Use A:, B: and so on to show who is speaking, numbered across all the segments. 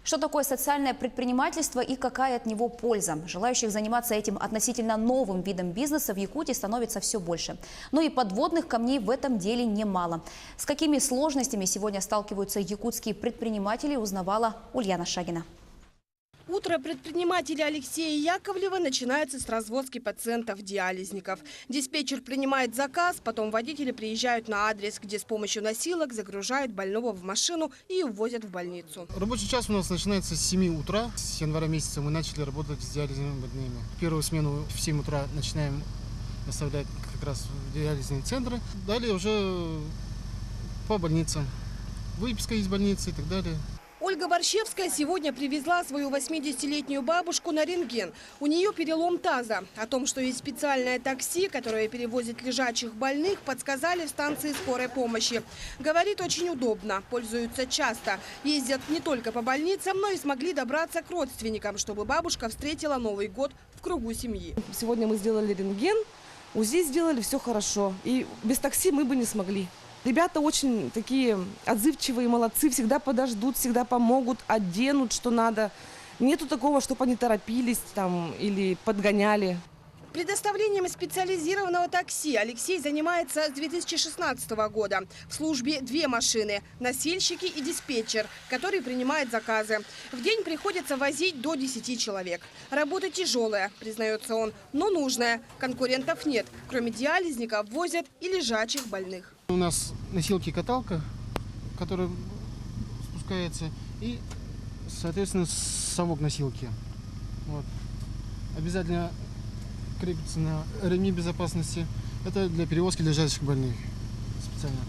A: Что такое социальное предпринимательство и какая от него польза? Желающих заниматься этим относительно новым видом бизнеса в Якутии становится все больше. Но и подводных камней в этом деле немало. С какими сложностями сегодня сталкиваются якутские предприниматели, узнавала Ульяна Шагина.
B: Утро предпринимателя Алексея Яковлева начинается с развозки пациентов-диализников. Диспетчер принимает заказ, потом водители приезжают на адрес, где с помощью носилок загружают больного в машину и увозят в больницу.
C: Рабочий час у нас начинается с 7 утра. С января месяца мы начали работать с диализными больными. Первую смену в 7 утра начинаем доставлять как раз в диализные центры. Далее уже по больницам. Выписка из больницы и так далее.
B: Ольга Борщевская сегодня привезла свою 80-летнюю бабушку на рентген. У нее перелом таза. О том, что есть специальное такси, которое перевозит лежачих больных, подсказали в станции скорой помощи. Говорит, очень удобно, пользуются часто. Ездят не только по больницам, но и смогли добраться к родственникам, чтобы бабушка встретила Новый год в кругу семьи.
D: Сегодня мы сделали рентген, УЗИ сделали, все хорошо. И без такси мы бы не смогли. Ребята очень такие отзывчивые, молодцы, всегда подождут, всегда помогут, оденут, что надо. Нету такого, чтобы они торопились там или подгоняли.
B: Предоставлением специализированного такси Алексей занимается с 2016 года. В службе 2 машины – носильщики и диспетчер, который принимает заказы. В день приходится возить до 10 человек. Работа тяжелая, признается он, но нужная. Конкурентов нет. Кроме диализников возят и лежачих больных.
C: У нас носилки-каталка, которая спускается, и, соответственно, совок носилки. Вот. Обязательно крепится на ремни безопасности. Это для перевозки лежачих больных специально.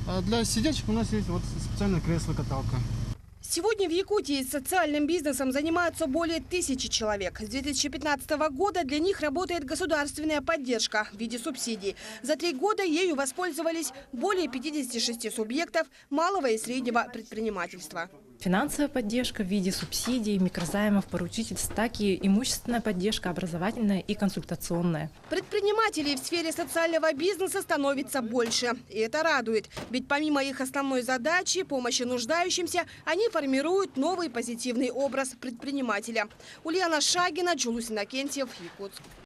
C: А для сидячих у нас есть вот специальное кресло-каталка.
B: Сегодня в Якутии социальным бизнесом занимаются более 1000 человек. С 2015 года для них работает государственная поддержка в виде субсидий. За 3 года ею воспользовались более 56 субъектов малого и среднего предпринимательства.
E: Финансовая поддержка в виде субсидий, микрозаймов, поручительств, так и имущественная поддержка, образовательная и консультационная.
B: Предпринимателей в сфере социального бизнеса становится больше. И это радует. Ведь помимо их основной задачи – помощи нуждающимся, они формируют новый позитивный образ предпринимателя. Ульяна Шагина, Джулус Иннокентьев, Якутск.